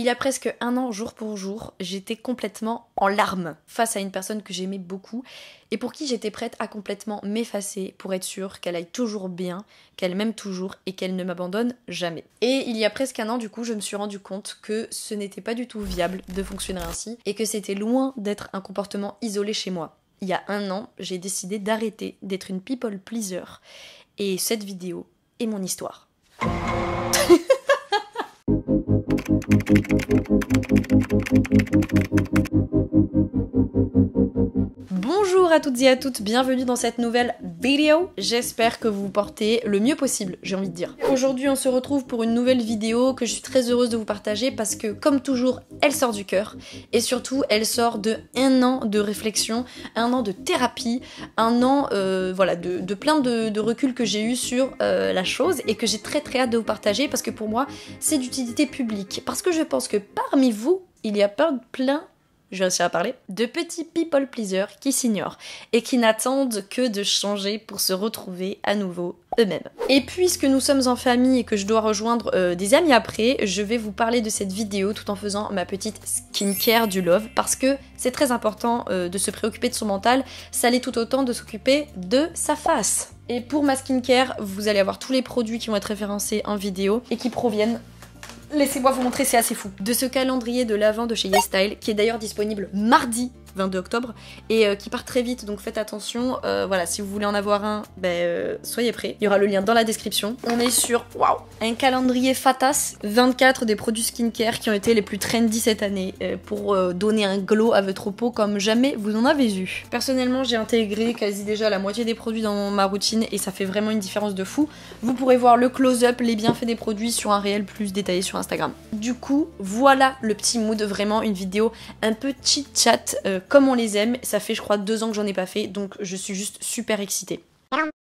Il y a presque un an, jour pour jour, j'étais complètement en larmes face à une personne que j'aimais beaucoup et pour qui j'étais prête à complètement m'effacer pour être sûre qu'elle aille toujours bien, qu'elle m'aime toujours et qu'elle ne m'abandonne jamais. Et il y a presque un an, du coup, je me suis rendu compte que ce n'était pas du tout viable de fonctionner ainsi et que c'était loin d'être un comportement isolé chez moi. Il y a un an, j'ai décidé d'arrêter d'être une people pleaser et cette vidéo est mon histoire. Bonjour à toutes et à toutes, bienvenue dans cette nouvelle vidéo. J'espère que vous vous portez le mieux possible, j'ai envie de dire. Aujourd'hui, on se retrouve pour une nouvelle vidéo que je suis très heureuse de vous partager parce que, comme toujours, elle sort du cœur et surtout, elle sort de un an de réflexion, un an de thérapie, un an voilà, de plein de recul que j'ai eu sur la chose et que j'ai très hâte de vous partager parce que pour moi, c'est d'utilité publique. Parce que je pense que parmi vous, il y a plein je vais réussir à parler, de petits people pleasers qui s'ignorent et qui n'attendent que de changer pour se retrouver à nouveau eux-mêmes. Et puisque nous sommes en famille et que je dois rejoindre des amis après, je vais vous parler de cette vidéo tout en faisant ma petite skincare du love parce que c'est très important de se préoccuper de son mental, ça l'est tout autant de s'occuper de sa face. Et pour ma skincare, vous allez avoir tous les produits qui vont être référencés en vidéo et qui proviennent, laissez-moi vous montrer, c'est assez fou, de ce calendrier de l'Avent de chez YesStyle, qui est d'ailleurs disponible mardi 22 octobre, et qui part très vite, donc faites attention, voilà, si vous voulez en avoir un, soyez prêts, il y aura le lien dans la description. On est sur, waouh, un calendrier fatas, 24 des produits skincare qui ont été les plus trendy cette année, pour donner un glow à votre peau comme jamais vous en avez eu. Personnellement, j'ai intégré quasi déjà la moitié des produits dans ma routine, et ça fait vraiment une différence de fou. Vous pourrez voir le close-up, les bienfaits des produits sur un réel plus détaillé sur Instagram. Du coup, voilà le petit mood, vraiment une vidéo un peu chit-chat, comme on les aime. Ça fait je crois 2 ans que j'en ai pas fait, donc je suis juste super excitée.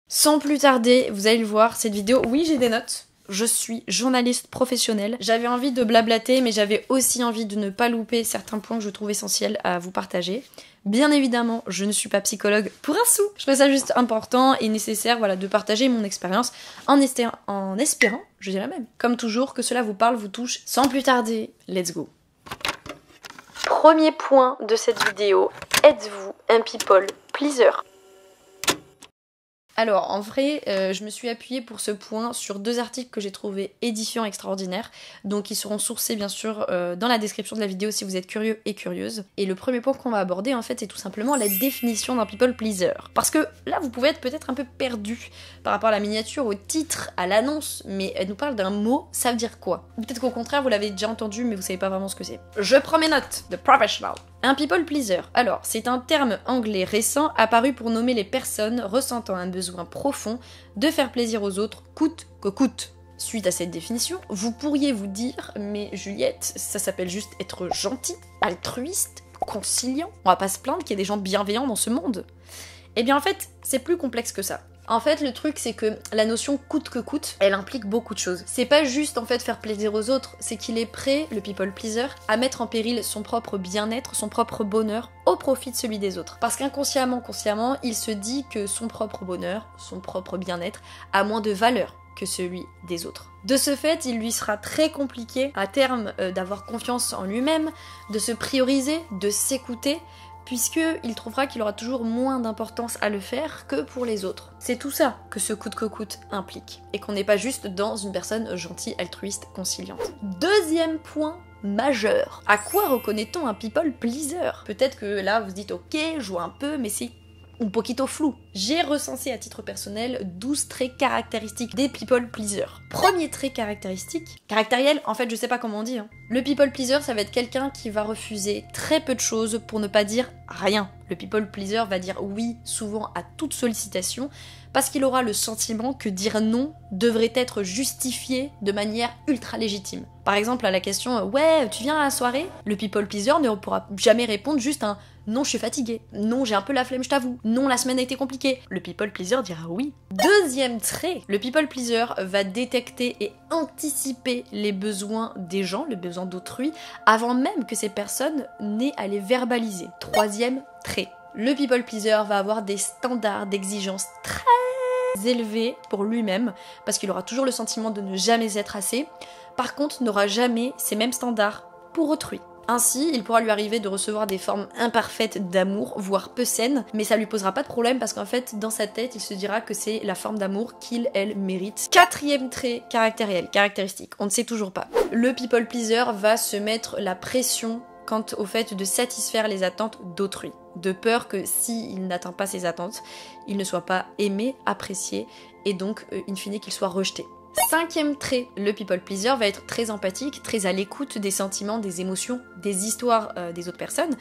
Sans plus tarder, vous allez le voir, cette vidéo, oui j'ai des notes. Je suis journaliste professionnelle. J'avais envie de blablater, mais j'avais aussi envie de ne pas louper certains points que je trouve essentiels à vous partager. Bien évidemment, je ne suis pas psychologue pour un sou. Je trouvais ça juste important et nécessaire, voilà, de partager mon expérience en espérant, je dirais même, comme toujours, que cela vous parle, vous touche. Sans plus tarder, let's go. Premier point de cette vidéo, êtes-vous un people pleaser ? Alors, en vrai, je me suis appuyée pour ce point sur 2 articles que j'ai trouvés édifiants, extraordinaires, donc ils seront sourcés bien sûr dans la description de la vidéo si vous êtes curieux et curieuse. Et le premier point qu'on va aborder en fait, c'est tout simplement la définition d'un people pleaser. Parce que là, vous pouvez être peut-être un peu perdu par rapport à la miniature, au titre, à l'annonce, mais elle nous parle d'un mot, ça veut dire quoi ? Peut-être qu'au contraire, vous l'avez déjà entendu, mais vous savez pas vraiment ce que c'est. Je prends mes notes, de professional. Un people pleaser, alors, c'est un terme anglais récent apparu pour nommer les personnes ressentant un besoin profond de faire plaisir aux autres, coûte que coûte. Suite à cette définition, vous pourriez vous dire, mais Juliette, ça s'appelle juste être gentil, altruiste, conciliant. On va pas se plaindre qu'il y ait des gens bienveillants dans ce monde. Eh bien en fait, c'est plus complexe que ça. En fait, le truc, c'est que la notion coûte que coûte, elle implique beaucoup de choses. C'est pas juste, en fait, faire plaisir aux autres, c'est qu'il est prêt, le people pleaser, à mettre en péril son propre bien-être, son propre bonheur, au profit de celui des autres. Parce qu'inconsciemment, consciemment, il se dit que son propre bonheur, son propre bien-être, a moins de valeur que celui des autres. De ce fait, il lui sera très compliqué, à terme, d'avoir confiance en lui-même, de se prioriser, de s'écouter, puisqu'il trouvera qu'il aura toujours moins d'importance à le faire que pour les autres. C'est tout ça que ce coûte que coûte implique, et qu'on n'est pas juste dans une personne gentille, altruiste, conciliante. Deuxième point majeur. À quoi reconnaît-on un people pleaser ? Peut-être que là vous vous dites ok, je vois un peu, mais c'est un poquito flou. J'ai recensé à titre personnel 12 traits caractéristiques des people pleasers. Premier trait caractériel, en fait je sais pas comment on dit. Le people pleaser, ça va être quelqu'un qui va refuser très peu de choses pour ne pas dire rien. Le people pleaser va dire oui souvent à toute sollicitation parce qu'il aura le sentiment que dire non devrait être justifié de manière ultra légitime. Par exemple à la question « Ouais, tu viens à la soirée ?» Le people pleaser ne pourra jamais répondre juste un « Non, je suis fatigué. Non, j'ai un peu la flemme, je t'avoue. Non, la semaine a été compliquée. » Le people pleaser dira oui. Deuxième trait, le people pleaser va détecter et anticiper les besoins des gens, les besoins d'autrui, avant même que ces personnes n'aient à les verbaliser. Troisième trait, le people pleaser va avoir des standards d'exigence très élevés pour lui-même, parce qu'il aura toujours le sentiment de ne jamais être assez. Par contre, n'aura jamais ces mêmes standards pour autrui. Ainsi, il pourra lui arriver de recevoir des formes imparfaites d'amour, voire peu saines, mais ça lui posera pas de problème parce qu'en fait, dans sa tête, il se dira que c'est la forme d'amour qu'il, elle, mérite. Quatrième trait caractériel, caractéristique, on ne sait toujours pas. Le people pleaser va se mettre la pression quant au fait de satisfaire les attentes d'autrui, de peur que s'il n'atteint pas ses attentes, il ne soit pas aimé, apprécié, et donc, in fine, qu'il soit rejeté. Cinquième trait, le people pleaser va être très empathique, très à l'écoute des sentiments, des émotions, des histoires des autres personnes,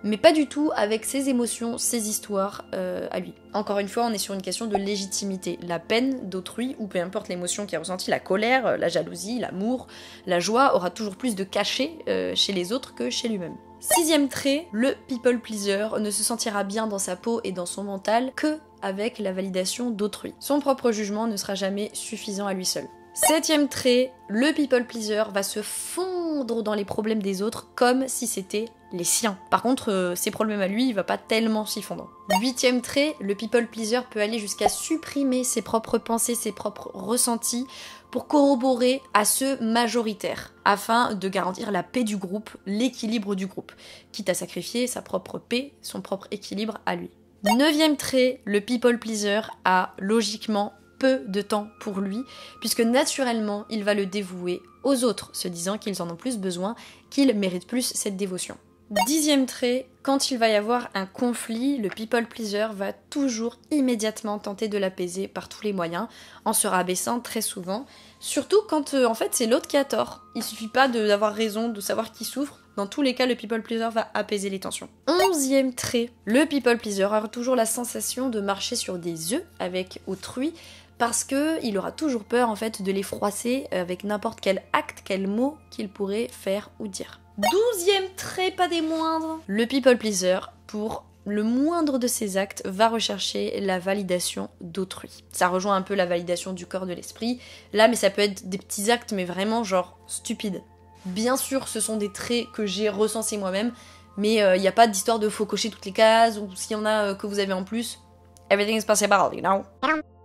mais pas du tout avec ses émotions, ses histoires à lui. Encore une fois, on est sur une question de légitimité. La peine d'autrui, ou peu importe l'émotion qu'il a ressentie, la colère, la jalousie, l'amour, la joie, aura toujours plus de cachet chez les autres que chez lui-même. Sixième trait, le people pleaser ne se sentira bien dans sa peau et dans son mental que avec la validation d'autrui. Son propre jugement ne sera jamais suffisant à lui seul. Septième trait, le people pleaser va se fondre dans les problèmes des autres comme si c'était les siens. Par contre, ses problèmes à lui, il va pas tellement s'y fondre. Huitième trait, le people pleaser peut aller jusqu'à supprimer ses propres pensées, ses propres ressentis pour corroborer à ceux majoritaires, afin de garantir la paix du groupe, l'équilibre du groupe, quitte à sacrifier sa propre paix, son propre équilibre à lui. Neuvième trait, le people pleaser a logiquement peu de temps pour lui, puisque naturellement, il va le dévouer aux autres, se disant qu'ils en ont plus besoin, qu'ils méritent plus cette dévotion. Dixième trait, quand il va y avoir un conflit, le people pleaser va toujours immédiatement tenter de l'apaiser par tous les moyens, en se rabaissant très souvent, surtout quand en fait c'est l'autre qui a tort. Il suffit pas d'avoir raison, de savoir qui souffre. Dans tous les cas, le people pleaser va apaiser les tensions. Onzième trait, le people pleaser aura toujours la sensation de marcher sur des œufs avec autrui, parce qu'il aura toujours peur en fait de les froisser avec n'importe quel acte, quel mot qu'il pourrait faire ou dire. Douzième trait, pas des moindres, le people pleaser, pour le moindre de ses actes, va rechercher la validation d'autrui. Ça rejoint un peu la validation du corps, de l'esprit, là, mais ça peut être des petits actes, mais vraiment genre stupides. Bien sûr, ce sont des traits que j'ai recensés moi-même, mais il n'y a pas d'histoire de faut cocher toutes les cases, ou s'il y en a que vous avez en plus, everything is possible, you know.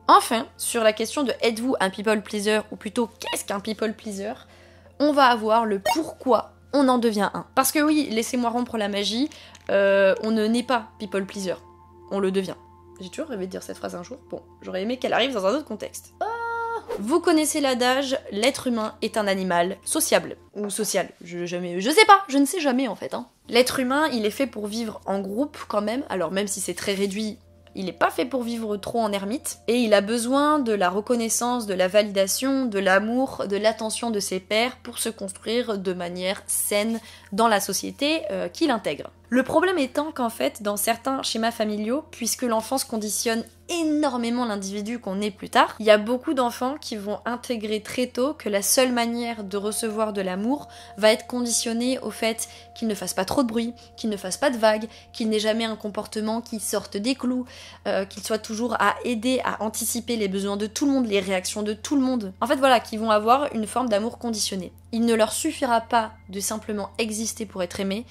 Enfin, sur la question de êtes-vous un people pleaser, ou plutôt qu'est-ce qu'un people pleaser, on va avoir le pourquoi on en devient un. Parce que oui, laissez-moi rompre la magie, on ne naît pas people pleaser, on le devient. J'ai toujours rêvé de dire cette phrase un jour, bon, j'aurais aimé qu'elle arrive dans un autre contexte. Vous connaissez l'adage, l'être humain est un animal sociable, ou social, je ne sais jamais en fait. L'être humain, il est fait pour vivre en groupe quand même, alors même si c'est très réduit, il n'est pas fait pour vivre trop en ermite, et il a besoin de la reconnaissance, de la validation, de l'amour, de l'attention de ses pairs pour se construire de manière saine dans la société qu'il intègre. Le problème étant qu'en fait, dans certains schémas familiaux, puisque l'enfance conditionne énormément l'individu qu'on est plus tard, il y a beaucoup d'enfants qui vont intégrer très tôt que la seule manière de recevoir de l'amour va être conditionnée au fait qu'il ne fasse pas trop de bruit, qu'il ne fasse pas de vagues, qu'il n'ait jamais un comportement qui sorte des clous, qu'il soit toujours à aider, à anticiper les besoins de tout le monde, les réactions de tout le monde. En fait voilà, qu'ils vont avoir une forme d'amour conditionné. Il ne leur suffira pas de simplement exister pour être aimé,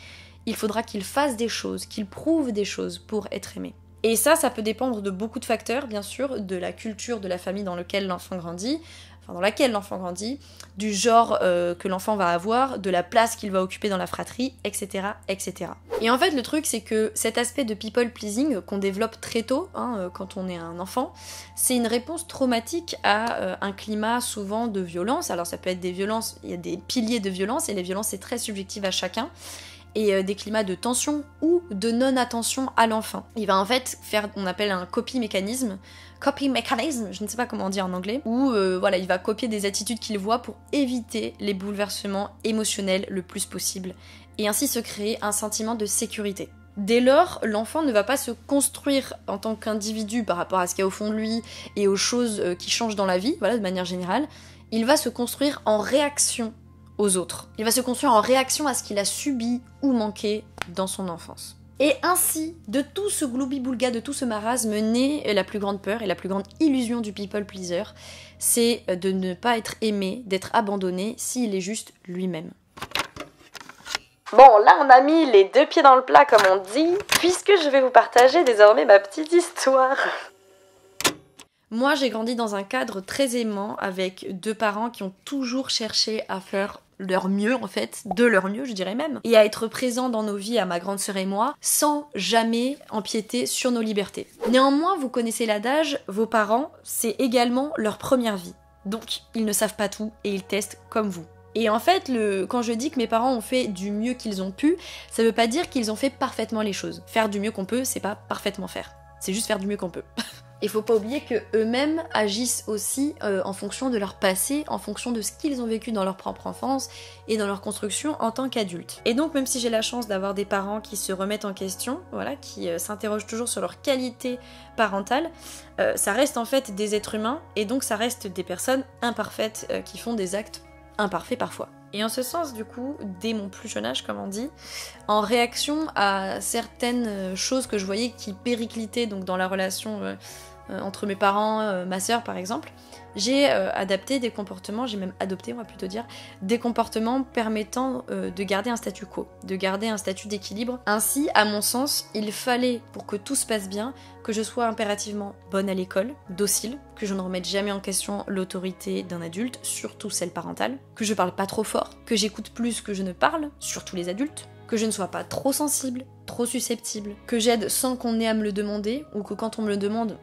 il faudra qu'ils fassent des choses, qu'ils prouvent des choses pour être aimés. Et ça peut dépendre de beaucoup de facteurs, bien sûr, de la culture de la famille dans laquelle l'enfant grandit, du genre que l'enfant va avoir, de la place qu'il va occuper dans la fratrie, etc., etc. Et en fait, le truc, c'est que cet aspect de people pleasing qu'on développe très tôt, quand on est un enfant, c'est une réponse traumatique à un climat souvent de violence. Alors ça peut être des violences, il y a des piliers de violence, et les violences, c'est très subjectif à chacun. Et des climats de tension ou de non-attention à l'enfant. Il va en fait faire, on appelle un copy mécanisme, je ne sais pas comment dire en anglais, où voilà, il va copier des attitudes qu'il voit pour éviter les bouleversements émotionnels le plus possible, et ainsi se créer un sentiment de sécurité. Dès lors, l'enfant ne va pas se construire en tant qu'individu par rapport à ce qu'il y a au fond de lui et aux choses qui changent dans la vie, voilà, de manière générale, il va se construire en réaction aux autres. Il va se construire en réaction à ce qu'il a subi ou manqué dans son enfance. Et ainsi, de tout ce gloubi-boulga, de tout ce marasme, naît la plus grande peur et la plus grande illusion du people pleaser, c'est de ne pas être aimé, d'être abandonné s'il est juste lui-même. Bon, là on a mis les deux pieds dans le plat comme on dit, puisque je vais vous partager désormais ma petite histoire. Moi, j'ai grandi dans un cadre très aimant avec deux parents qui ont toujours cherché à faire leur mieux en fait, de leur mieux je dirais même, et à être présent dans nos vies, à ma grande sœur et moi, sans jamais empiéter sur nos libertés. Néanmoins, vous connaissez l'adage, vos parents, c'est également leur première vie. Donc, ils ne savent pas tout et ils testent comme vous. Et en fait, quand je dis que mes parents ont fait du mieux qu'ils ont pu, ça veut pas dire qu'ils ont fait parfaitement les choses. Faire du mieux qu'on peut, c'est pas parfaitement faire. C'est juste faire du mieux qu'on peut. Il faut pas oublier que eux-mêmes agissent aussi en fonction de leur passé, en fonction de ce qu'ils ont vécu dans leur propre enfance et dans leur construction en tant qu'adultes. Et donc même si j'ai la chance d'avoir des parents qui se remettent en question, voilà, qui s'interrogent toujours sur leur qualité parentale, ça reste en fait des êtres humains et donc ça reste des personnes imparfaites qui font des actes imparfaits parfois. Et en ce sens, du coup, dès mon plus jeune âge, comme on dit, en réaction à certaines choses que je voyais qui périclitaient donc dans la relation entre mes parents, ma sœur par exemple, j'ai adapté des comportements, j'ai même adopté on va plutôt dire, des comportements permettant de garder un statu quo, de garder un statut d'équilibre. Ainsi, à mon sens, il fallait, pour que tout se passe bien, que je sois impérativement bonne à l'école, docile, que je ne remette jamais en question l'autorité d'un adulte, surtout celle parentale, que je parle pas trop fort, que j'écoute plus que je ne parle, surtout les adultes, que je ne sois pas trop sensible, trop susceptible, que j'aide sans qu'on ait à me le demander, ou que quand on me le demande,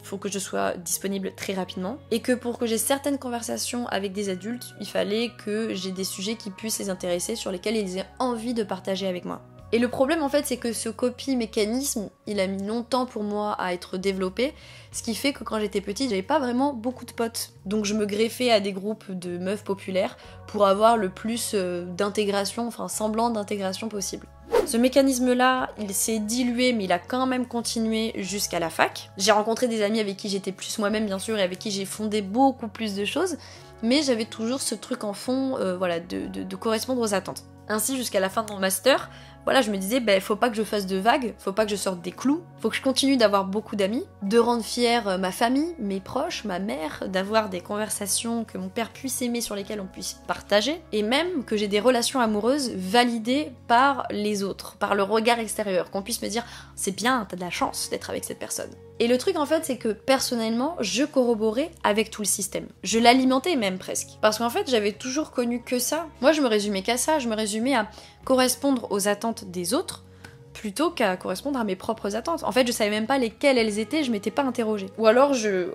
faut que je sois disponible très rapidement, et que pour que j'ai certaines conversations avec des adultes, il fallait que j'ai des sujets qui puissent les intéresser, sur lesquels ils aient envie de partager avec moi. Et le problème en fait c'est que ce copy-mécanisme, il a mis longtemps pour moi à être développé, ce qui fait que quand j'étais petite, j'avais pas vraiment beaucoup de potes. Donc je me greffais à des groupes de meufs populaires pour avoir le plus d'intégration, enfin semblant d'intégration possible. Ce mécanisme-là, il s'est dilué, mais il a quand même continué jusqu'à la fac. J'ai rencontré des amis avec qui j'étais plus moi-même, bien sûr, et avec qui j'ai fondé beaucoup plus de choses, mais j'avais toujours ce truc en fond, voilà, de correspondre aux attentes. Ainsi, jusqu'à la fin de mon master, voilà, je me disais, faut pas que je fasse de vagues, faut pas que je sorte des clous, faut que je continue d'avoir beaucoup d'amis, de rendre fière ma famille, mes proches, ma mère, d'avoir des conversations que mon père puisse aimer, sur lesquelles on puisse partager, et même que j'ai des relations amoureuses validées par les autres, par le regard extérieur, qu'on puisse me dire, c'est bien, t'as de la chance d'être avec cette personne. Et le truc en fait, c'est que personnellement, je corroborais avec tout le système. Je l'alimentais même presque. Parce qu'en fait, j'avais toujours connu que ça. Moi, je me résumais qu'à ça, je me résumais à correspondre aux attentes des autres, plutôt qu'à correspondre à mes propres attentes. En fait, je savais même pas lesquelles elles étaient, je m'étais pas interrogée. Ou alors je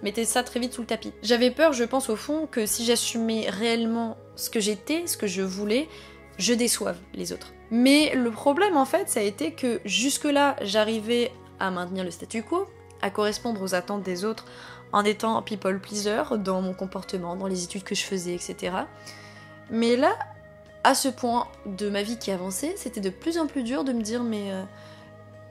mettais ça très vite sous le tapis. J'avais peur, je pense au fond, que si j'assumais réellement ce que j'étais, ce que je voulais, je déçoive les autres. Mais le problème en fait, ça a été que jusque-là, j'arrivais à maintenir le statu quo, à correspondre aux attentes des autres en étant people pleaser dans mon comportement, dans les études que je faisais, etc. Mais là, à ce point de ma vie qui avançait, c'était de plus en plus dur de me dire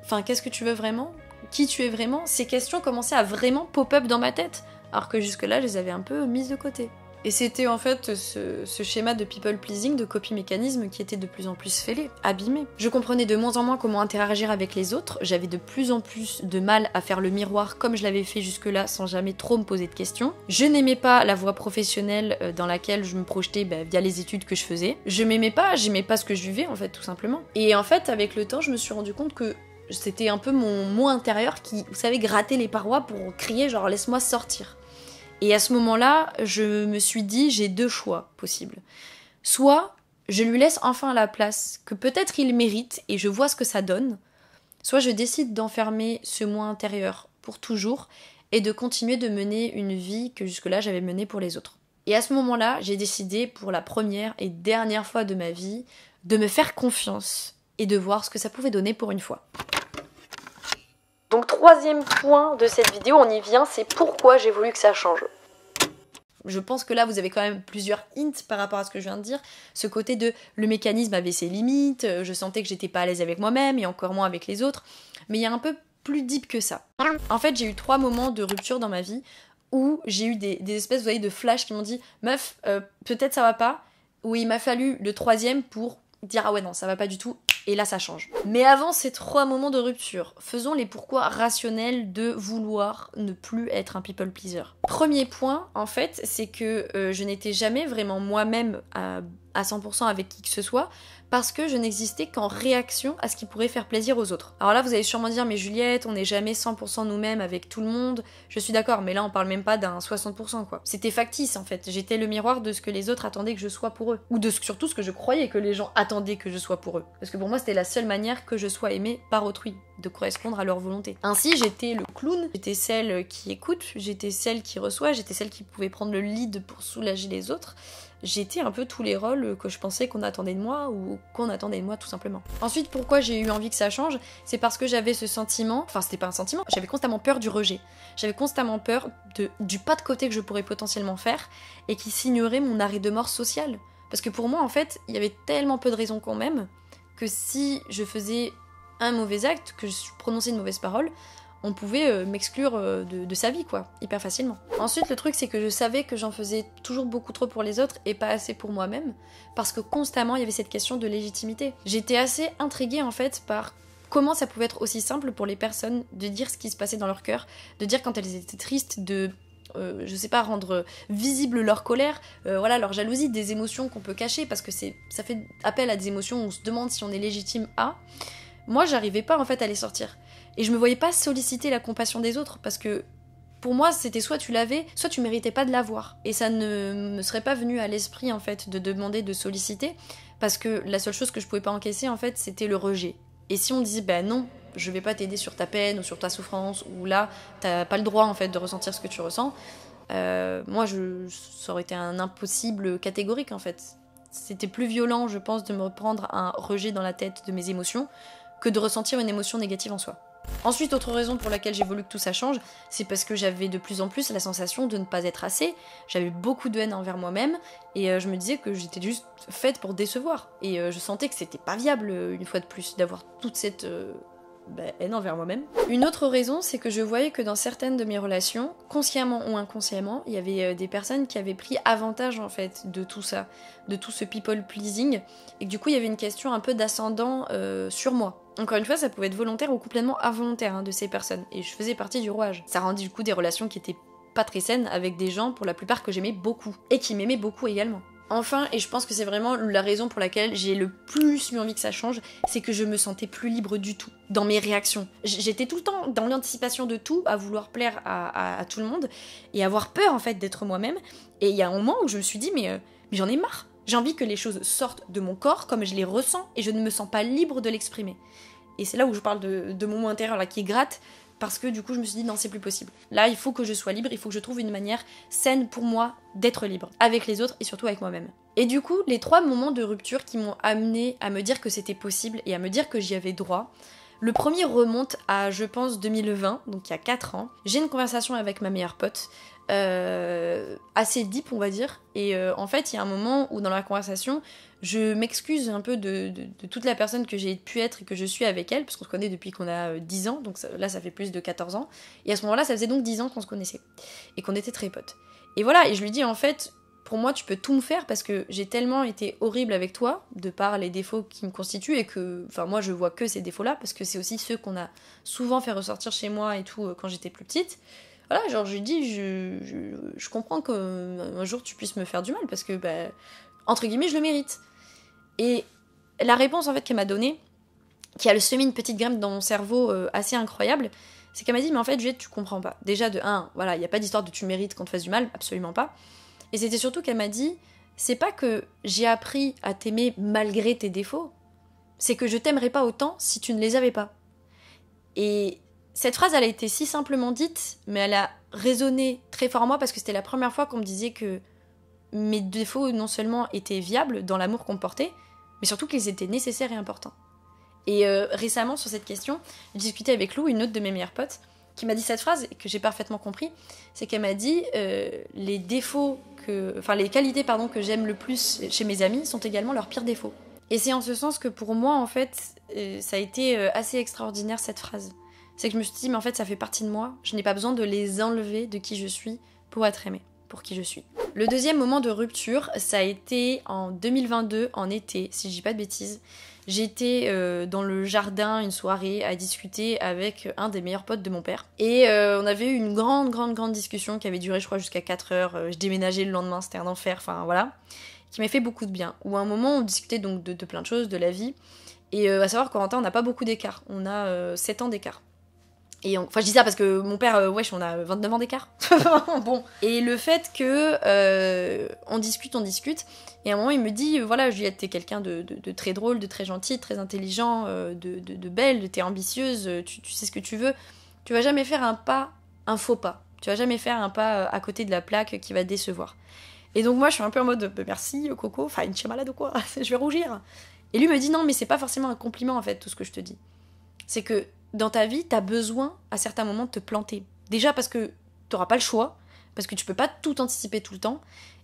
enfin, qu'est-ce que tu veux vraiment ? Qui tu es vraiment ? Ces questions commençaient à vraiment pop-up dans ma tête, alors que jusque-là, je les avais un peu mises de côté. Et c'était en fait ce schéma de people pleasing, de copy-mécanisme qui était de plus en plus fêlé, abîmé. Je comprenais de moins en moins comment interagir avec les autres, j'avais de plus en plus de mal à faire le miroir comme je l'avais fait jusque-là sans jamais trop me poser de questions. Je n'aimais pas la voie professionnelle dans laquelle je me projetais via les études que je faisais. Je m'aimais pas, j'aimais pas ce que je vivais en fait tout simplement. Et en fait avec le temps je me suis rendu compte que c'était un peu mon moi intérieur qui, vous savez, grattait les parois pour crier genre laisse-moi sortir. Et à ce moment-là, je me suis dit, j'ai deux choix possibles. Soit je lui laisse enfin la place que peut-être il mérite et je vois ce que ça donne, soit je décide d'enfermer ce moi intérieur pour toujours et de continuer de mener une vie que jusque-là j'avais menée pour les autres. Et à ce moment-là, j'ai décidé pour la première et dernière fois de ma vie de me faire confiance et de voir ce que ça pouvait donner pour une fois. Donc troisième point de cette vidéo, on y vient, c'est pourquoi j'ai voulu que ça change. Je pense que là vous avez quand même plusieurs hints par rapport à ce que je viens de dire. Ce côté de le mécanisme avait ses limites, je sentais que j'étais pas à l'aise avec moi-même et encore moins avec les autres. Mais il y a un peu plus deep que ça. En fait j'ai eu 3 moments de rupture dans ma vie où j'ai eu des espèces, vous voyez, de flash qui m'ont dit meuf, peut-être ça va pas. Où il m'a fallu le 3e pour dire ah ouais non ça va pas du tout. Et là ça change. Mais avant ces 3 moments de rupture, faisons les pourquoi rationnels de vouloir ne plus être un people pleaser. Premier point en fait, c'est que je n'étais jamais vraiment moi-même à à 100% avec qui que ce soit, parce que je n'existais qu'en réaction à ce qui pourrait faire plaisir aux autres. Alors là, vous allez sûrement dire, mais Juliette, on n'est jamais 100% nous-mêmes avec tout le monde. Je suis d'accord, mais là, on parle même pas d'un 60%, quoi. C'était factice, en fait. J'étais le miroir de ce que les autres attendaient que je sois pour eux. Ou de surtout ce que je croyais que les gens attendaient que je sois pour eux. Parce que pour moi, c'était la seule manière que je sois aimée par autrui, de correspondre à leur volonté. Ainsi, j'étais le clown, j'étais celle qui écoute, j'étais celle qui reçoit, j'étais celle qui pouvait prendre le lead pour soulager les autres. J'étais un peu tous les rôles que je pensais qu'on attendait de moi ou qu'on attendait de moi tout simplement. Ensuite, pourquoi j'ai eu envie que ça change, c'est parce que j'avais ce sentiment, enfin c'était pas un sentiment, j'avais constamment peur du rejet. J'avais constamment peur du pas de côté que je pourrais potentiellement faire et qui signerait mon arrêt de mort social. Parce que pour moi en fait, il y avait tellement peu de raisons qu'on m'aime que si je faisais un mauvais acte, que je prononçais une mauvaise parole, on pouvait m'exclure de sa vie, quoi, hyper facilement. Ensuite, le truc, c'est que je savais que j'en faisais toujours beaucoup trop pour les autres et pas assez pour moi-même, parce que constamment, il y avait cette question de légitimité. J'étais assez intriguée, en fait, par comment ça pouvait être aussi simple pour les personnes de dire ce qui se passait dans leur cœur, de dire quand elles étaient tristes, de... je sais pas, rendre visible leur colère, voilà, leur jalousie, des émotions qu'on peut cacher, parce que ça fait appel à des émotions où on se demande si on est légitime à... Moi, j'arrivais pas, en fait, à les sortir. Et je me voyais pas solliciter la compassion des autres parce que pour moi c'était soit tu l'avais, soit tu méritais pas de l'avoir. Et ça ne me serait pas venu à l'esprit en fait de demander de solliciter parce que la seule chose que je pouvais pas encaisser en fait c'était le rejet. Et si on disait bah non, je vais pas t'aider sur ta peine ou sur ta souffrance ou là t'as pas le droit en fait de ressentir ce que tu ressens, moi ça aurait été un impossible catégorique en fait. C'était plus violent je pense de me prendre un rejet dans la tête de mes émotions que de ressentir une émotion négative en soi. Ensuite, autre raison pour laquelle j'ai voulu que tout ça change, c'est parce que j'avais de plus en plus la sensation de ne pas être assez, j'avais beaucoup de haine envers moi-même, et je me disais que j'étais juste faite pour décevoir. Et je sentais que c'était pas viable, une fois de plus, d'avoir toute cette haine envers moi-même. Une autre raison, c'est que je voyais que dans certaines de mes relations, consciemment ou inconsciemment, il y avait des personnes qui avaient pris avantage en fait de tout ça, de tout ce people pleasing, et que du coup il y avait une question un peu d'ascendant sur moi. Encore une fois, ça pouvait être volontaire ou complètement involontaire de ces personnes, et je faisais partie du rouage. Ça rendit du coup des relations qui étaient pas très saines avec des gens pour la plupart que j'aimais beaucoup, et qui m'aimaient beaucoup également. Enfin, et je pense que c'est vraiment la raison pour laquelle j'ai le plus eu envie que ça change, c'est que je me sentais plus libre du tout dans mes réactions. J'étais tout le temps dans l'anticipation de tout, à vouloir plaire à tout le monde, et avoir peur en fait d'être moi-même. Et il y a un moment où je me suis dit, mais j'en ai marre. J'ai envie que les choses sortent de mon corps comme je les ressens, et je ne me sens pas libre de l'exprimer. Et c'est là où je parle de mon mot intérieur là qui gratte, parce que du coup je me suis dit non c'est plus possible. Là il faut que je sois libre, il faut que je trouve une manière saine pour moi d'être libre, avec les autres et surtout avec moi-même. Et du coup les 3 moments de rupture qui m'ont amené à me dire que c'était possible et à me dire que j'y avais droit, le premier remonte à je pense 2020, donc il y a 4 ans. J'ai une conversation avec ma meilleure pote, assez deep on va dire, et en fait il y a un moment où dans la conversation je m'excuse un peu de toute la personne que j'ai pu être et que je suis avec elle, parce qu'on se connaît depuis qu'on a 10 ans, donc là ça fait plus de 14 ans, et à ce moment-là ça faisait donc 10 ans qu'on se connaissait, et qu'on était très potes. Et voilà, et je lui dis en fait, pour moi tu peux tout me faire parce que j'ai tellement été horrible avec toi, de par les défauts qui me constituent, et que, enfin moi je vois que ces défauts-là, parce que c'est aussi ceux qu'on a souvent fait ressortir chez moi et tout quand j'étais plus petite. Voilà, genre je lui dis, je comprends qu'un jour tu puisses me faire du mal, parce que, entre guillemets, je le mérite. Et la réponse en fait qu'elle m'a donnée, qui a semé une petite graine dans mon cerveau assez incroyable, c'est qu'elle m'a dit, mais en fait Juliette, tu comprends pas. Déjà de 1, voilà, il n'y a pas d'histoire de tu mérites qu'on te fasse du mal, absolument pas. Et c'était surtout qu'elle m'a dit, c'est pas que j'ai appris à t'aimer malgré tes défauts, c'est que je t'aimerais pas autant si tu ne les avais pas. Et cette phrase, elle a été si simplement dite, mais elle a résonné très fort en moi parce que c'était la première fois qu'on me disait que mes défauts non seulement étaient viables dans l'amour qu'on me portait, mais surtout qu'ils étaient nécessaires et importants. Et récemment, sur cette question, j'ai discuté avec Lou, une autre de mes meilleures potes, qui m'a dit cette phrase, et que j'ai parfaitement compris, c'est qu'elle m'a dit les qualités que j'aime le plus chez mes amis sont également leurs pires défauts. Et c'est en ce sens que pour moi, en fait, ça a été assez extraordinaire cette phrase. C'est que je me suis dit, mais en fait, ça fait partie de moi, je n'ai pas besoin de les enlever de qui je suis pour être aimée, pour qui je suis. Le deuxième moment de rupture, ça a été en 2022, en été, si je dis pas de bêtises. J'étais dans le jardin une soirée à discuter avec un des meilleurs potes de mon père. Et on avait eu une grande discussion qui avait duré, je crois, jusqu'à 4 heures. Je déménageais le lendemain, c'était un enfer, enfin voilà. qui m'a fait beaucoup de bien. Où à un moment, on discutait donc de plein de choses, de la vie. Et à savoir, Corentin, on n'a pas beaucoup d'écart. On a 7 ans d'écart. Et enfin, je dis ça parce que mon père, wesh, on a 29 ans d'écart. Bon. Et le fait que on discute, et à un moment, il me dit, voilà, Juliette, t'es quelqu'un de très drôle, de très gentil, de très intelligent, de belle, t'es ambitieuse, tu sais ce que tu veux. Tu vas jamais faire un faux pas. Tu vas jamais faire un pas à côté de la plaque qui va te décevoir. Et donc moi, je suis un peu en mode, merci, Coco, enfin, tu es malade ou quoi? Je vais rougir. Et lui me dit, non, mais c'est pas forcément un compliment, en fait, tout ce que je te dis. C'est que dans ta vie, t'as besoin, à certains moments, de te planter. Déjà parce que t'auras pas le choix, parce que tu peux pas tout anticiper tout le temps,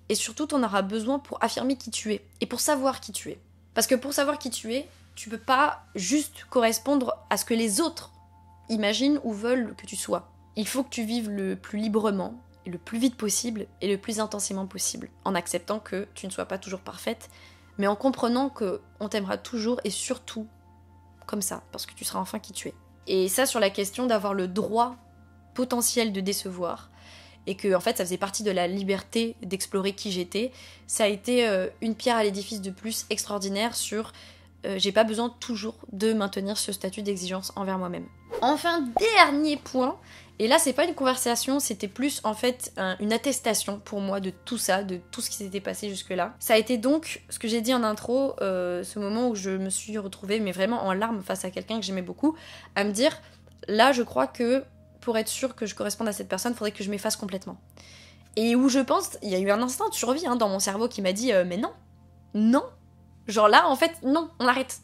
et surtout, t'en auras besoin pour affirmer qui tu es, et pour savoir qui tu es. Parce que pour savoir qui tu es, tu peux pas juste correspondre à ce que les autres imaginent ou veulent que tu sois. Il faut que tu vives le plus librement, et le plus vite possible, et le plus intensément possible, en acceptant que tu ne sois pas toujours parfaite, mais en comprenant qu'on t'aimera toujours, et surtout comme ça, parce que tu seras enfin qui tu es. Et ça, sur la question d'avoir le droit potentiel de décevoir, et que en fait ça faisait partie de la liberté d'explorer qui j'étais, ça a été une pierre à l'édifice de plus extraordinaire sur j'ai pas besoin toujours de maintenir ce statut d'exigence envers moi-même. Enfin, dernier point, et là c'est pas une conversation, c'était plus en fait une attestation pour moi de tout ça, de tout ce qui s'était passé jusque-là. Ça a été donc, ce que j'ai dit en intro, ce moment où je me suis retrouvée, mais vraiment en larmes face à quelqu'un que j'aimais beaucoup, à me dire, là je crois que pour être sûre que je corresponde à cette personne, il faudrait que je m'efface complètement. Et où je pense, il y a eu un instinct de survie dans mon cerveau qui m'a dit mais non, non. Genre là, en fait, non, on arrête.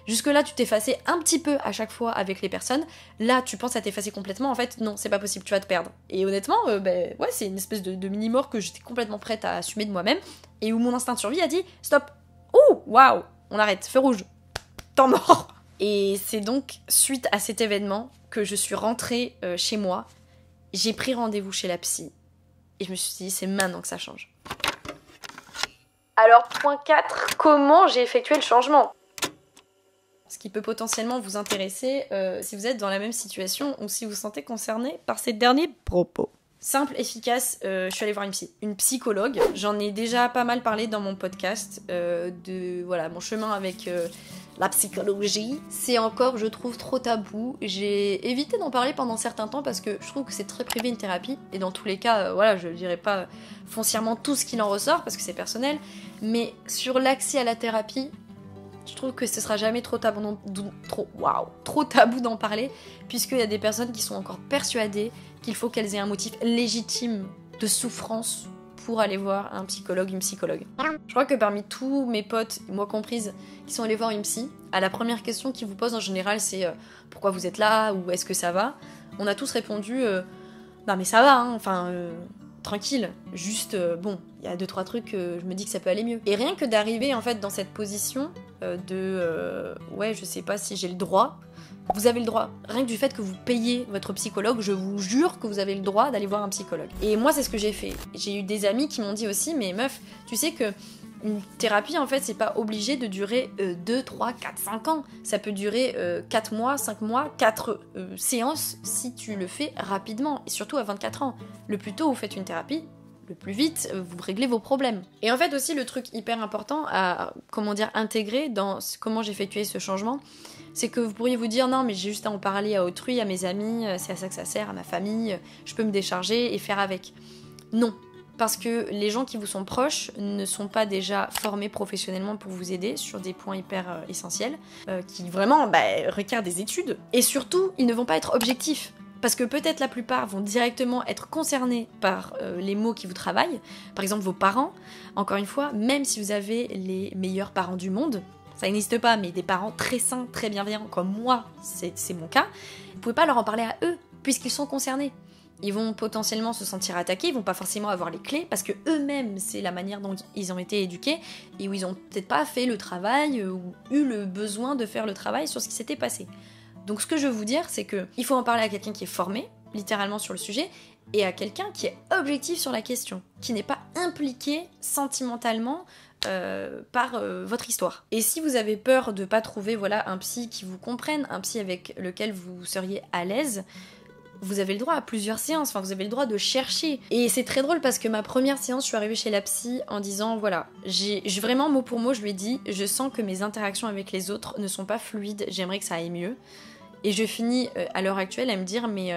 Jusque-là, tu t'effaçais un petit peu à chaque fois avec les personnes. Là, tu penses à t'effacer complètement. En fait, non, c'est pas possible, tu vas te perdre. Et honnêtement, ouais, c'est une espèce de mini-mort que j'étais complètement prête à assumer de moi-même. Et où mon instinct de survie a dit stop. Ouh, waouh, on arrête, feu rouge. Temps mort. Et c'est donc suite à cet événement que je suis rentrée chez moi. J'ai pris rendez-vous chez la psy. Et je me suis dit, c'est maintenant que ça change. Alors, point 4, comment j'ai effectué le changement? Ce qui peut potentiellement vous intéresser si vous êtes dans la même situation ou si vous vous sentez concerné par ces derniers propos. Simple, efficace, je suis allée voir une psychologue. J'en ai déjà pas mal parlé dans mon podcast de voilà, mon chemin avec la psychologie. C'est encore, je trouve, trop tabou. J'ai évité d'en parler pendant certains temps parce que je trouve que c'est très privé une thérapie. Et dans tous les cas, voilà, je dirais pas foncièrement tout ce qu'il en ressort parce que c'est personnel. Mais sur l'accès à la thérapie, je trouve que ce sera jamais trop tabou d'en parler, puisqu'il y a des personnes qui sont encore persuadées qu'il faut qu'elles aient un motif légitime de souffrance pour aller voir un psychologue, une psychologue. Je crois que parmi tous mes potes, moi comprise, qui sont allés voir une psy, à la première question qu'ils vous posent en général, c'est pourquoi vous êtes là ou est-ce que ça va? On a tous répondu non mais ça va, hein, enfin tranquille, juste bon, il y a 2-3 trucs, je me dis que ça peut aller mieux. Et rien que d'arriver en fait dans cette position ouais, je sais pas si j'ai le droit. Vous avez le droit. Rien que du fait que vous payez votre psychologue, je vous jure que vous avez le droit d'aller voir un psychologue. Et moi, c'est ce que j'ai fait. J'ai eu des amis qui m'ont dit aussi, mais meuf, tu sais que une thérapie, en fait, c'est pas obligé de durer 2, 3, 4, 5 ans. Ça peut durer 4 mois, 5 mois, 4 séances si tu le fais rapidement. Et surtout à 24 ans. Le plus tôt vous faites une thérapie, le plus vite vous réglez vos problèmes. Et en fait aussi, le truc hyper important à, intégrer dans comment j'ai effectué ce changement, c'est que vous pourriez vous dire non mais j'ai juste à en parler à autrui, à mes amis, c'est à ça que ça sert, à ma famille, je peux me décharger et faire avec. Non, parce que les gens qui vous sont proches ne sont pas déjà formés professionnellement pour vous aider sur des points hyper essentiels, qui vraiment requièrent des études. Et surtout, ils ne vont pas être objectifs. Parce que peut-être la plupart vont directement être concernés par les mots qui vous travaillent. Par exemple, vos parents. Encore une fois, même si vous avez les meilleurs parents du monde, ça n'existe pas, mais des parents très sains, très bienveillants, comme moi, c'est mon cas, vous pouvez pas leur en parler à eux, puisqu'ils sont concernés. Ils vont potentiellement se sentir attaqués, ils vont pas forcément avoir les clés, parce que eux-mêmes, c'est la manière dont ils ont été éduqués, et où ils ont peut-être pas fait le travail, ou eu le besoin de faire le travail sur ce qui s'était passé. Donc ce que je veux vous dire, c'est qu'il faut en parler à quelqu'un qui est formé, littéralement sur le sujet, et à quelqu'un qui est objectif sur la question, qui n'est pas impliqué sentimentalement par votre histoire. Et si vous avez peur de pas trouver un psy qui vous comprenne, un psy avec lequel vous seriez à l'aise, vous avez le droit à plusieurs séances, enfin vous avez le droit de chercher. Et c'est très drôle parce que ma première séance, je suis arrivée chez la psy en disant voilà, j'ai vraiment mot pour mot, je lui ai dit je sens que mes interactions avec les autres ne sont pas fluides, j'aimerais que ça aille mieux. Et je finis à l'heure actuelle à me dire mais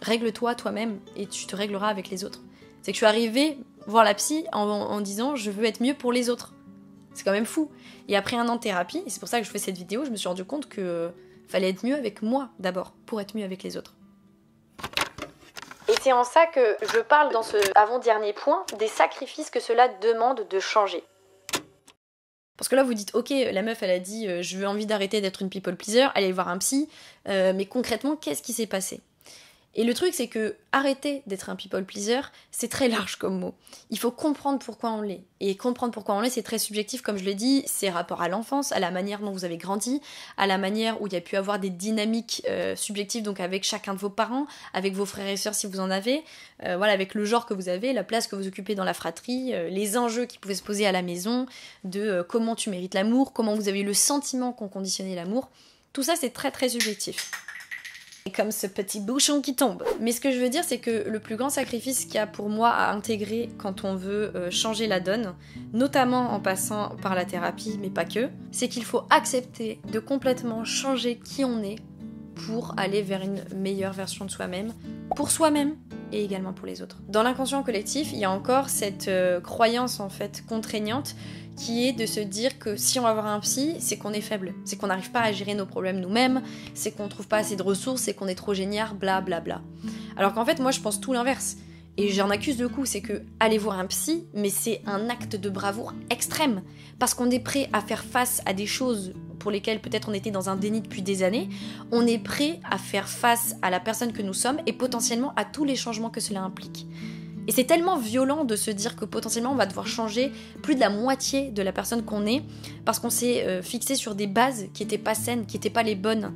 règle-toi toi-même et tu te régleras avec les autres. C'est que je suis arrivée voir la psy en disant je veux être mieux pour les autres. C'est quand même fou. Et après un an de thérapie, et c'est pour ça que je fais cette vidéo, je me suis rendu compte que fallait être mieux avec moi d'abord pour être mieux avec les autres. Et c'est en ça que je parle dans ce avant-dernier point des sacrifices que cela demande de changer. Parce que là vous dites ok, la meuf elle a dit je veux envie d'arrêter d'être une people pleaser, allez voir un psy, mais concrètement qu'est-ce qui s'est passé ? Et le truc c'est que arrêter d'être un people pleaser, c'est très large comme mot. Il faut comprendre pourquoi on l'est. Et comprendre pourquoi on l'est, c'est très subjectif comme je l'ai dit, c'est rapport à l'enfance, à la manière dont vous avez grandi, à la manière où il y a pu avoir des dynamiques subjectives, donc avec chacun de vos parents, avec vos frères et sœurs si vous en avez, voilà, avec le genre que vous avez, la place que vous occupez dans la fratrie, les enjeux qui pouvaient se poser à la maison, de comment tu mérites l'amour, comment vous avez eu le sentiment qu'on conditionnait l'amour. Tout ça c'est très très subjectif. Et comme ce petit bouchon qui tombe. Mais ce que je veux dire, c'est que le plus grand sacrifice qu'il y a pour moi à intégrer quand on veut changer la donne, notamment en passant par la thérapie, mais pas que, c'est qu'il faut accepter de complètement changer qui on est pour aller vers une meilleure version de soi-même, pour soi-même et également pour les autres. Dans l'inconscient collectif, il y a encore cette croyance en fait contraignante qui est de se dire que si on va voir un psy, c'est qu'on est faible, c'est qu'on n'arrive pas à gérer nos problèmes nous-mêmes, c'est qu'on trouve pas assez de ressources, c'est qu'on est trop génial, bla bla bla. Alors qu'en fait, moi je pense tout l'inverse. Et j'en accuse le coup, c'est que aller voir un psy, mais c'est un acte de bravoure extrême, parce qu'on est prêt à faire face à des choses pour lesquelles peut-être on était dans un déni depuis des années, on est prêt à faire face à la personne que nous sommes et potentiellement à tous les changements que cela implique. Et c'est tellement violent de se dire que potentiellement on va devoir changer plus de la moitié de la personne qu'on est parce qu'on s'est fixé sur des bases qui n'étaient pas saines, qui n'étaient pas les bonnes.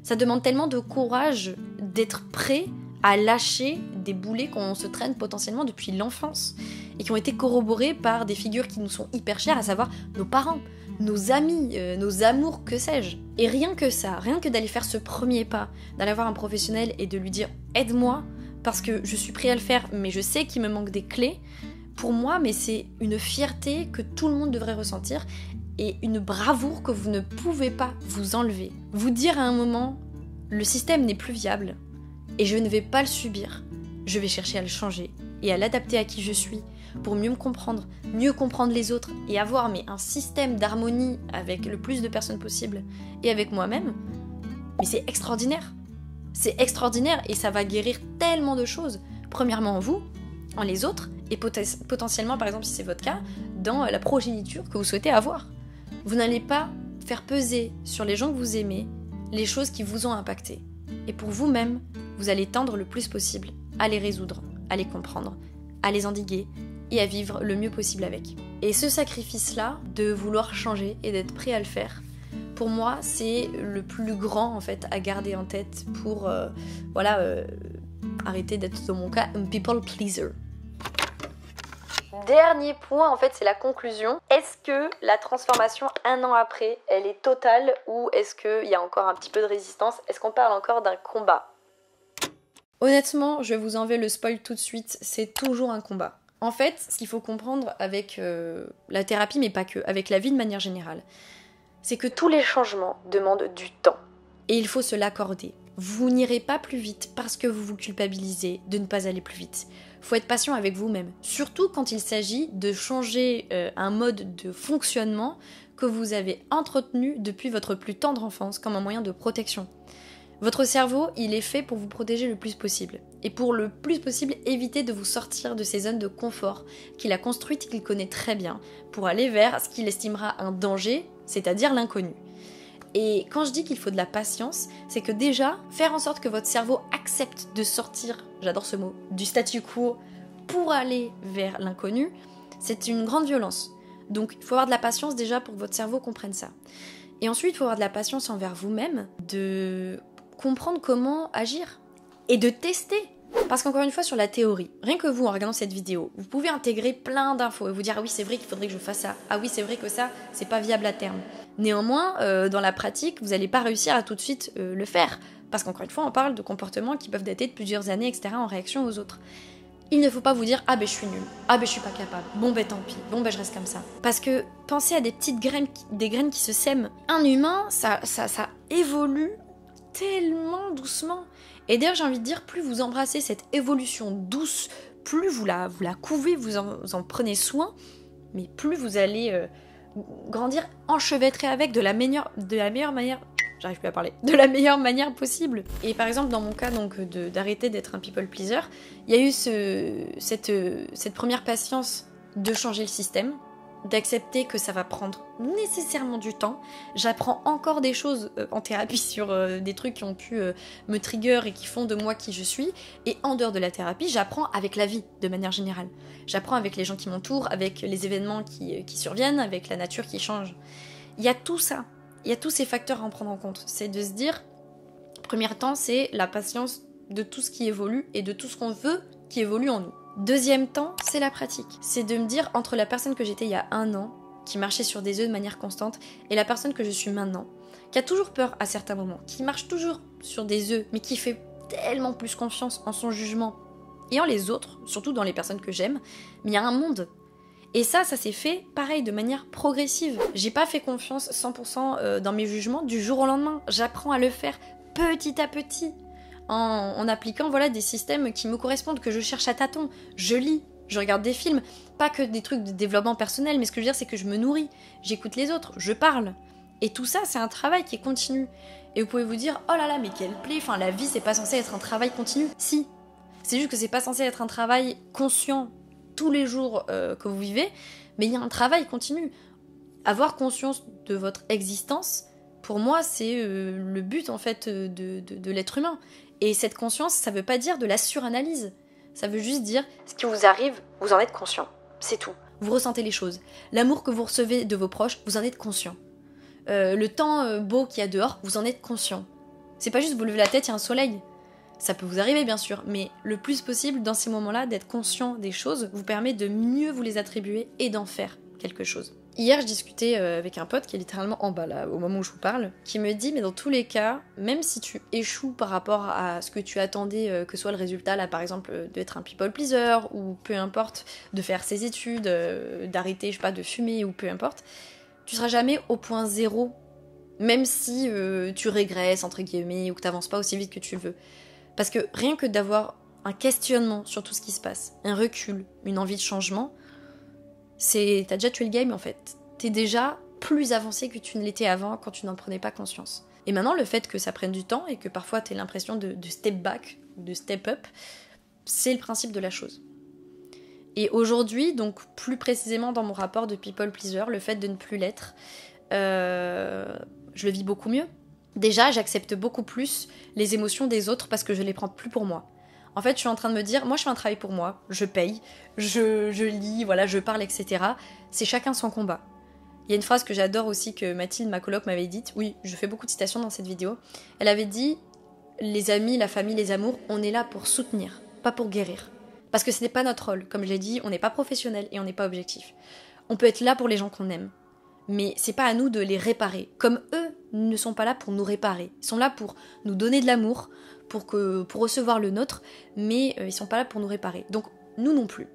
Ça demande tellement de courage d'être prêt à lâcher des boulets qu'on se traîne potentiellement depuis l'enfance et qui ont été corroborés par des figures qui nous sont hyper chères, à savoir nos parents, nos amis, nos amours, que sais-je. Et rien que ça, rien que d'aller faire ce premier pas, d'aller voir un professionnel et de lui dire « aide-moi », parce que je suis prêt à le faire, mais je sais qu'il me manque des clés. Pour moi, mais c'est une fierté que tout le monde devrait ressentir et une bravoure que vous ne pouvez pas vous enlever. Vous dire à un moment, le système n'est plus viable et je ne vais pas le subir. Je vais chercher à le changer et à l'adapter à qui je suis pour mieux me comprendre, mieux comprendre les autres et avoir un système d'harmonie avec le plus de personnes possible et avec moi-même. Mais c'est extraordinaire. C'est extraordinaire et ça va guérir tellement de choses. Premièrement en vous, en les autres, et potentiellement, par exemple si c'est votre cas, dans la progéniture que vous souhaitez avoir. Vous n'allez pas faire peser sur les gens que vous aimez les choses qui vous ont impacté. Et pour vous-même, vous allez tendre le plus possible à les résoudre, à les comprendre, à les endiguer et à vivre le mieux possible avec. Et ce sacrifice-là, de vouloir changer et d'être prêt à le faire, pour moi, c'est le plus grand en fait à garder en tête pour arrêter d'être, dans mon cas, un people pleaser. Dernier point, en fait, c'est la conclusion. Est-ce que la transformation un an après, elle est totale ou est-ce qu'il y a encore un petit peu de résistance ? Est-ce qu'on parle encore d'un combat ? Honnêtement, je vais vous enlever le spoil tout de suite, c'est toujours un combat. En fait, ce qu'il faut comprendre avec la thérapie, mais pas que, avec la vie de manière générale, c'est que tous les changements demandent du temps. Et il faut se l'accorder. Vous n'irez pas plus vite parce que vous vous culpabilisez de ne pas aller plus vite. Faut être patient avec vous-même. Surtout quand il s'agit de changer un mode de fonctionnement que vous avez entretenu depuis votre plus tendre enfance comme un moyen de protection. Votre cerveau, il est fait pour vous protéger le plus possible. Et pour le plus possible, éviter de vous sortir de ces zones de confort qu'il a construites, qu'il connaît très bien, pour aller vers ce qu'il estimera un danger, c'est-à-dire l'inconnu. Et quand je dis qu'il faut de la patience, c'est que déjà, faire en sorte que votre cerveau accepte de sortir, j'adore ce mot, du statu quo pour aller vers l'inconnu, c'est une grande violence. Donc il faut avoir de la patience déjà pour que votre cerveau comprenne ça. Et ensuite, il faut avoir de la patience envers vous-même, de comprendre comment agir et de tester. Parce qu'encore une fois, sur la théorie, rien que vous, en regardant cette vidéo, vous pouvez intégrer plein d'infos et vous dire « Ah oui, c'est vrai qu'il faudrait que je fasse ça. Ah oui, c'est vrai que ça, c'est pas viable à terme. » Néanmoins, dans la pratique, vous n'allez pas réussir à tout de suite le faire. Parce qu'encore une fois, on parle de comportements qui peuvent dater de plusieurs années, etc. en réaction aux autres. Il ne faut pas vous dire « Ah ben je suis nulle, ah ben je suis pas capable, bon ben tant pis, bon ben je reste comme ça ». Parce que pensez à des petites graines, des graines qui se sèment. Un humain, ça évolue tellement doucement. Et d'ailleurs j'ai envie de dire, plus vous embrassez cette évolution douce, plus vous la couvez, vous en prenez soin, mais plus vous allez grandir enchevêtré avec de la meilleure manière. J'arrive plus à parler. De la meilleure manière possible. Et par exemple, dans mon cas, donc, d'arrêter d'être un people pleaser, il y a eu cette première patience de changer le système, d'accepter que ça va prendre nécessairement du temps. J'apprends encore des choses en thérapie sur des trucs qui ont pu me trigger et qui font de moi qui je suis. Et en dehors de la thérapie, j'apprends avec la vie, de manière générale. J'apprends avec les gens qui m'entourent, avec les événements qui surviennent, avec la nature qui change. Il y a tout ça. Il y a tous ces facteurs à en prendre en compte. C'est de se dire, premier temps, c'est la patience de tout ce qui évolue et de tout ce qu'on veut qui évolue en nous. Deuxième temps, c'est la pratique. C'est de me dire, entre la personne que j'étais il y a 1 an, qui marchait sur des œufs de manière constante, et la personne que je suis maintenant, qui a toujours peur à certains moments, qui marche toujours sur des œufs, mais qui fait tellement plus confiance en son jugement et en les autres, surtout dans les personnes que j'aime, mais il y a un monde. Et ça s'est fait, pareil, de manière progressive. J'ai pas fait confiance 100% dans mes jugements du jour au lendemain. J'apprends à le faire petit à petit, en appliquant des systèmes qui me correspondent, que je cherche à tâtons. Je lis, je regarde des films, pas que des trucs de développement personnel, mais ce que je veux dire, c'est que je me nourris, j'écoute les autres, je parle. Et tout ça, c'est un travail qui est continu. Et vous pouvez vous dire, oh là là, mais quelle plaie, enfin la vie, c'est pas censé être un travail continu. Si, c'est juste que c'est pas censé être un travail conscient, tous les jours que vous vivez, mais il y a un travail continu. Avoir conscience de votre existence, pour moi, c'est le but en fait de l'être humain. Et cette conscience, ça veut pas dire de la suranalyse. Ça veut juste dire, ce qui vous arrive, vous en êtes conscient. C'est tout. Vous ressentez les choses. L'amour que vous recevez de vos proches, vous en êtes conscient. Le temps beau qu'il y a dehors, vous en êtes conscient. C'est pas juste vous levez la tête, il y a un soleil. Ça peut vous arriver bien sûr, mais le plus possible dans ces moments-là, d'être conscient des choses vous permet de mieux vous les attribuer et d'en faire quelque chose. Hier, je discutais avec un pote qui est littéralement en bas là, au moment où je vous parle, qui me dit, mais dans tous les cas, même si tu échoues par rapport à ce que tu attendais que soit le résultat, là par exemple, d'être un people pleaser, ou peu importe, de faire ses études, d'arrêter, je sais pas, de fumer, ou peu importe, tu seras jamais au point zéro, même si tu régresses, entre guillemets, ou que t'avances pas aussi vite que tu le veux. Parce que rien que d'avoir un questionnement sur tout ce qui se passe, un recul, une envie de changement, t'as déjà tué le game en fait. T'es déjà plus avancé que tu ne l'étais avant quand tu n'en prenais pas conscience. Et maintenant, le fait que ça prenne du temps et que parfois t'aies l'impression de step back, de step up, c'est le principe de la chose. Et aujourd'hui, donc plus précisément dans mon rapport de people pleaser, le fait de ne plus l'être, je le vis beaucoup mieux. Déjà, j'accepte beaucoup plus les émotions des autres parce que je les prends plus pour moi. En fait, je suis en train de me dire, moi je fais un travail pour moi, je paye, je lis, je parle, etc. C'est chacun son combat. Il y a une phrase que j'adore aussi que Mathilde, ma coloc, m'avait dite. Oui, je fais beaucoup de citations dans cette vidéo. Elle avait dit, les amis, la famille, les amours, on est là pour soutenir, pas pour guérir. Parce que ce n'est pas notre rôle. Comme je l'ai dit, on n'est pas professionnel et on n'est pas objectif. On peut être là pour les gens qu'on aime. Mais c'est pas à nous de les réparer. Comme eux ne sont pas là pour nous réparer. Ils sont là pour nous donner de l'amour, pour recevoir le nôtre, mais ils sont pas là pour nous réparer. Donc nous non plus.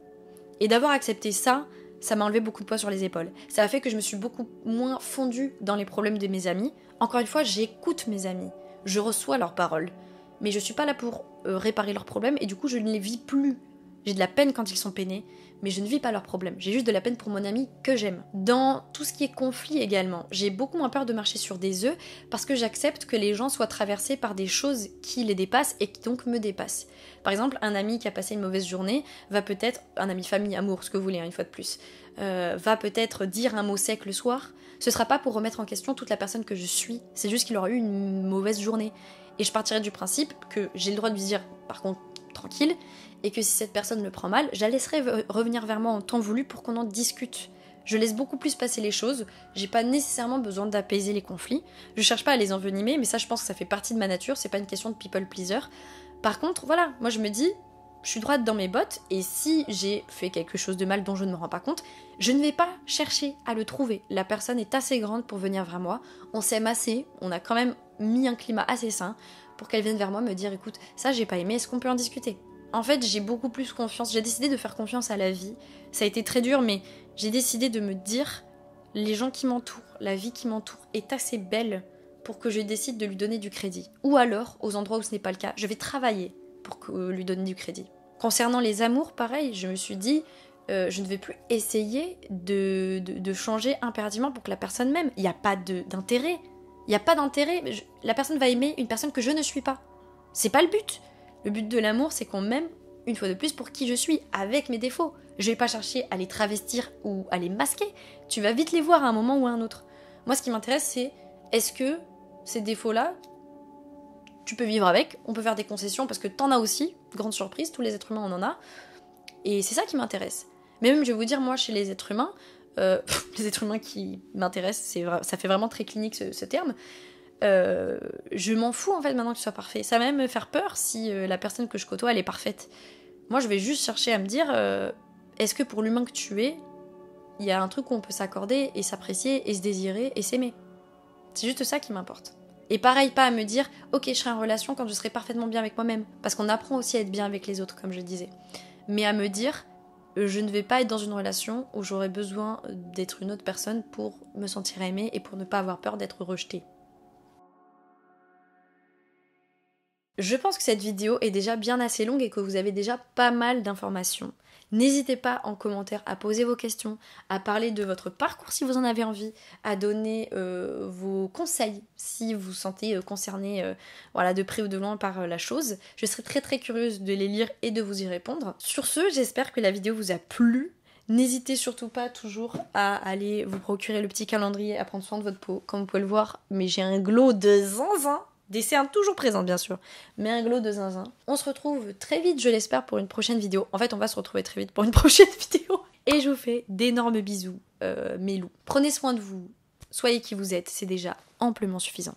Et d'avoir accepté ça, ça m'a enlevé beaucoup de poids sur les épaules. Ça a fait que je me suis beaucoup moins fondue dans les problèmes de mes amis. Encore une fois, j'écoute mes amis. Je reçois leurs paroles. Mais je suis pas là pour réparer leurs problèmes et du coup je ne les vis plus. J'ai de la peine quand ils sont peinés, mais je ne vis pas leurs problèmes. J'ai juste de la peine pour mon ami que j'aime. Dans tout ce qui est conflit également, j'ai beaucoup moins peur de marcher sur des œufs parce que j'accepte que les gens soient traversés par des choses qui les dépassent et qui donc me dépassent. Par exemple, un ami qui a passé une mauvaise journée va peut-être, un ami, famille, amour, ce que vous voulez, une fois de plus, va peut-être dire un mot sec le soir. Ce sera pas pour remettre en question toute la personne que je suis, c'est juste qu'il aura eu une mauvaise journée. Et je partirai du principe que j'ai le droit de lui dire, par contre, tranquille, et que si cette personne le prend mal, je la laisserai revenir vers moi en temps voulu pour qu'on en discute. Je laisse beaucoup plus passer les choses, j'ai pas nécessairement besoin d'apaiser les conflits, je cherche pas à les envenimer, mais ça je pense que ça fait partie de ma nature, c'est pas une question de people pleaser. Par contre, voilà, moi je me dis, je suis droite dans mes bottes, et si j'ai fait quelque chose de mal dont je ne me rends pas compte, je ne vais pas chercher à le trouver. La personne est assez grande pour venir vers moi, on s'aime assez, on a quand même mis un climat assez sain pour qu'elle vienne vers moi me dire écoute, ça j'ai pas aimé, est-ce qu'on peut en discuter? En fait, j'ai beaucoup plus confiance, j'ai décidé de faire confiance à la vie. Ça a été très dur, mais j'ai décidé de me dire les gens qui m'entourent, la vie qui m'entoure est assez belle pour que je décide de lui donner du crédit. Ou alors, aux endroits où ce n'est pas le cas, je vais travailler pour lui donner du crédit. Concernant les amours, pareil, je me suis dit, je ne vais plus essayer de changer impérativement pour que la personne m'aime. Il n'y a pas d'intérêt. Il n'y a pas d'intérêt. La personne va aimer une personne que je ne suis pas. C'est pas le but. Le but de l'amour, c'est qu'on m'aime, une fois de plus, pour qui je suis, avec mes défauts. Je vais pas chercher à les travestir ou à les masquer. Tu vas vite les voir à un moment ou à un autre. Moi, ce qui m'intéresse, c'est est-ce que ces défauts-là, tu peux vivre avec, on peut faire des concessions, parce que t'en as aussi, grande surprise, tous les êtres humains, on en a. Et c'est ça qui m'intéresse. Mais même, je vais vous dire, moi, chez les êtres humains, les êtres humains qui m'intéressent, ça fait vraiment très clinique ce terme, je m'en fous en fait maintenant que tu sois parfait. Ça va même me faire peur si la personne que je côtoie elle est parfaite. Moi je vais juste chercher à me dire est-ce que pour l'humain que tu es, il y a un truc où on peut s'accorder et s'apprécier et se désirer et s'aimer. C'est juste ça qui m'importe. Et pareil, pas à me dire ok je serai en relation quand je serai parfaitement bien avec moi-même, parce qu'on apprend aussi à être bien avec les autres comme je le disais. Mais à me dire je ne vais pas être dans une relation où j'aurai besoin d'être une autre personne pour me sentir aimée et pour ne pas avoir peur d'être rejetée. Je pense que cette vidéo est déjà bien assez longue et que vous avez déjà pas mal d'informations. N'hésitez pas en commentaire à poser vos questions, à parler de votre parcours si vous en avez envie, à donner vos conseils si vous vous sentez concerné de près ou de loin par la chose. Je serai très très curieuse de les lire et de vous y répondre. Sur ce, j'espère que la vidéo vous a plu. N'hésitez surtout pas toujours à aller vous procurer le petit calendrier, à prendre soin de votre peau. Comme vous pouvez le voir, mais j'ai un glow de zinzin. Des cernes toujours présentes bien sûr, mais un glow de zinzin. On se retrouve très vite, je l'espère, pour une prochaine vidéo. En fait, on va se retrouver très vite pour une prochaine vidéo. Et je vous fais d'énormes bisous, mes loups. Prenez soin de vous, soyez qui vous êtes, c'est déjà amplement suffisant.